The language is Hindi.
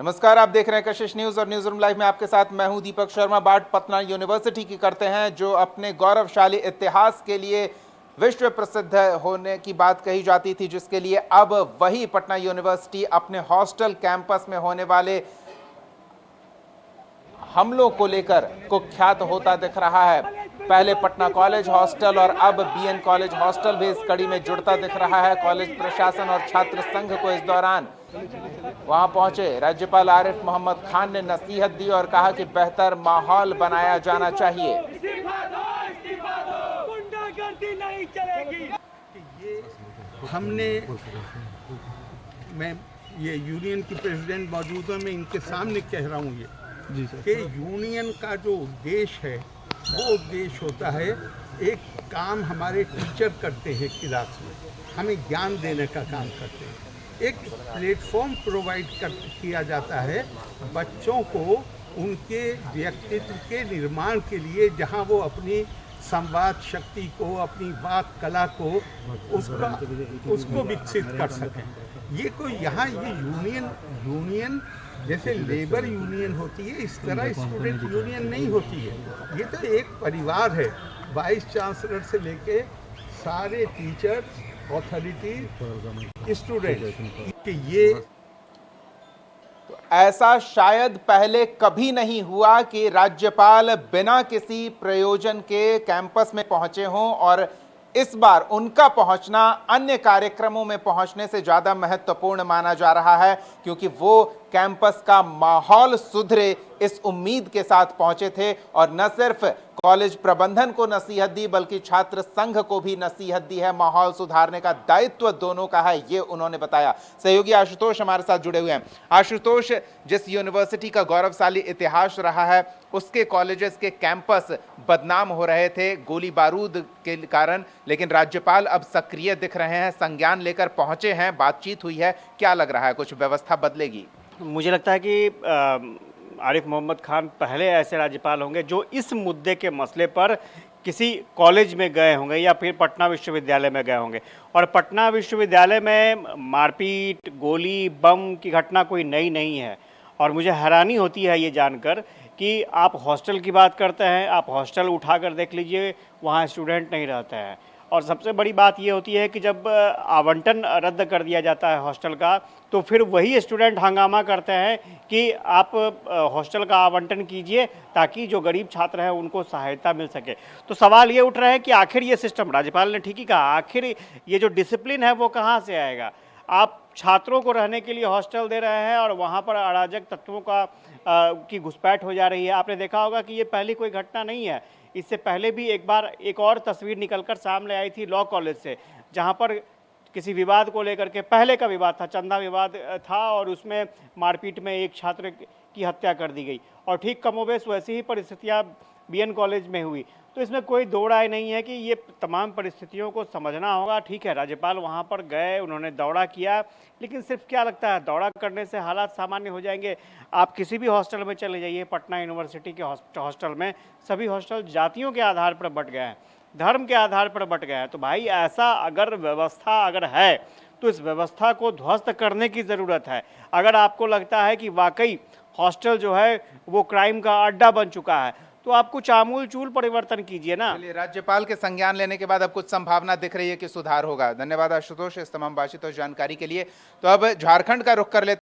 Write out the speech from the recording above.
नमस्कार, आप देख रहे हैं कशिश न्यूज और न्यूज रूम लाइव में आपके साथ मैं हूं दीपक शर्मा। बात पटना यूनिवर्सिटी की करते हैं, जो अपने गौरवशाली इतिहास के लिए विश्व प्रसिद्ध होने की बात कही जाती थी, जिसके लिए अब वही पटना यूनिवर्सिटी अपने हॉस्टल कैंपस में होने वाले हमलों को लेकर कुख्यात होता दिख रहा है। पहले पटना कॉलेज हॉस्टल और अब बीएन कॉलेज हॉस्टल भी इस कड़ी में जुड़ता दिख रहा है। कॉलेज प्रशासन और छात्र संघ को इस दौरान वहां पहुंचे राज्यपाल आरिफ मोहम्मद खान ने नसीहत दी और कहा कि बेहतर माहौल बनाया जाना चाहिए। हमने मैं ये यूनियन की प्रेसिडेंट मौजूद है, मैं इनके सामने कह रहा हूँ ये कि यूनियन का जो उद्देश्य है वो उद्देश्य होता है, एक काम हमारे टीचर करते हैं क्लास में, हमें ज्ञान देने का काम करते हैं। एक प्लेटफॉर्म प्रोवाइड किया जाता है बच्चों को उनके व्यक्तित्व के निर्माण के लिए, जहाँ वो अपनी संवाद शक्ति को, अपनी वाक कला को उसको विकसित कर सकें। ये कोई यहाँ ये यूनियन जैसे लेबर यूनियन होती है, इस तरह स्टूडेंट यूनियन नहीं होती है। ये तो एक परिवार है, वाइस चांसलर से लेके सारे टीचर, अथॉरिटी, स्टूडेंट कि ये तो ऐसा शायद पहले कभी नहीं हुआ कि राज्यपाल बिना किसी प्रयोजन के कैंपस में पहुंचे हों, और इस बार उनका पहुंचना अन्य कार्यक्रमों में पहुंचने से ज्यादा महत्वपूर्ण माना जा रहा है, क्योंकि वो कैंपस का माहौल सुधरे इस उम्मीद के साथ पहुंचे थे और न सिर्फ कॉलेज प्रबंधन को नसीहत दी बल्कि छात्र संघ को भी नसीहत दी है। माहौल सुधारने का दायित्व दोनों का है, ये उन्होंने बताया। सहयोगी आशुतोष हमारे साथ जुड़े हुए हैं। आशुतोष, जिस यूनिवर्सिटी का गौरवशाली इतिहास रहा है, उसके कॉलेजेस के कैंपस बदनाम हो रहे थे गोली बारूद के कारण, लेकिन राज्यपाल अब सक्रिय दिख रहे हैं, संज्ञान लेकर पहुंचे हैं, बातचीत हुई है। क्या लग रहा है, कुछ व्यवस्था बदलेगी? मुझे लगता है कि आरिफ मोहम्मद खान पहले ऐसे राज्यपाल होंगे जो इस मुद्दे के मसले पर किसी कॉलेज में गए होंगे या फिर पटना विश्वविद्यालय में गए होंगे। और पटना विश्वविद्यालय में मारपीट, गोली, बम की घटना कोई नई नहीं है। और मुझे हैरानी होती है ये जानकर कि आप हॉस्टल की बात करते हैं, आप हॉस्टल उठाकर देख लीजिए, वहाँ स्टूडेंट नहीं रहते हैं। और सबसे बड़ी बात ये होती है कि जब आवंटन रद्द कर दिया जाता है हॉस्टल का, तो फिर वही स्टूडेंट हंगामा करते हैं कि आप हॉस्टल का आवंटन कीजिए ताकि जो गरीब छात्र हैं उनको सहायता मिल सके। तो सवाल ये उठ रहा है कि आखिर ये सिस्टम, राज्यपाल ने ठीक ही कहा, आखिर ये जो डिसिप्लिन है वो कहाँ से आएगा? आप छात्रों को रहने के लिए हॉस्टल दे रहे हैं और वहाँ पर अराजक तत्वों की घुसपैठ हो जा रही है। आपने देखा होगा कि ये पहली कोई घटना नहीं है। इससे पहले भी एक बार एक और तस्वीर निकलकर सामने आई थी लॉ कॉलेज से, जहाँ पर किसी विवाद को लेकर के, पहले का विवाद था, चंदा विवाद था, और उसमें मारपीट में एक छात्र की हत्या कर दी गई। और ठीक कमोबेश वैसी ही परिस्थितियाँ बीएन कॉलेज में हुई। तो इसमें कोई दो राय नहीं है कि ये तमाम परिस्थितियों को समझना होगा। ठीक है, राज्यपाल वहाँ पर गए, उन्होंने दौरा किया, लेकिन सिर्फ क्या लगता है दौरा करने से हालात सामान्य हो जाएंगे? आप किसी भी हॉस्टल में चले जाइए, पटना यूनिवर्सिटी के हॉस्टल में सभी हॉस्टल जातियों के आधार पर बंट गए हैं, धर्म के आधार पर बंट गए हैं। तो भाई ऐसा अगर व्यवस्था अगर है तो इस व्यवस्था को ध्वस्त करने की ज़रूरत है। अगर आपको लगता है कि वाकई हॉस्टल जो है वो क्राइम का अड्डा बन चुका है, तो आप कुछ आमूल चूल परिवर्तन कीजिए ना। राज्यपाल के संज्ञान लेने के बाद अब कुछ संभावना दिख रही है कि सुधार होगा। धन्यवाद आशुतोष इस तमाम बातचीत और जानकारी के लिए। तो अब झारखंड का रुख कर लेते हैं।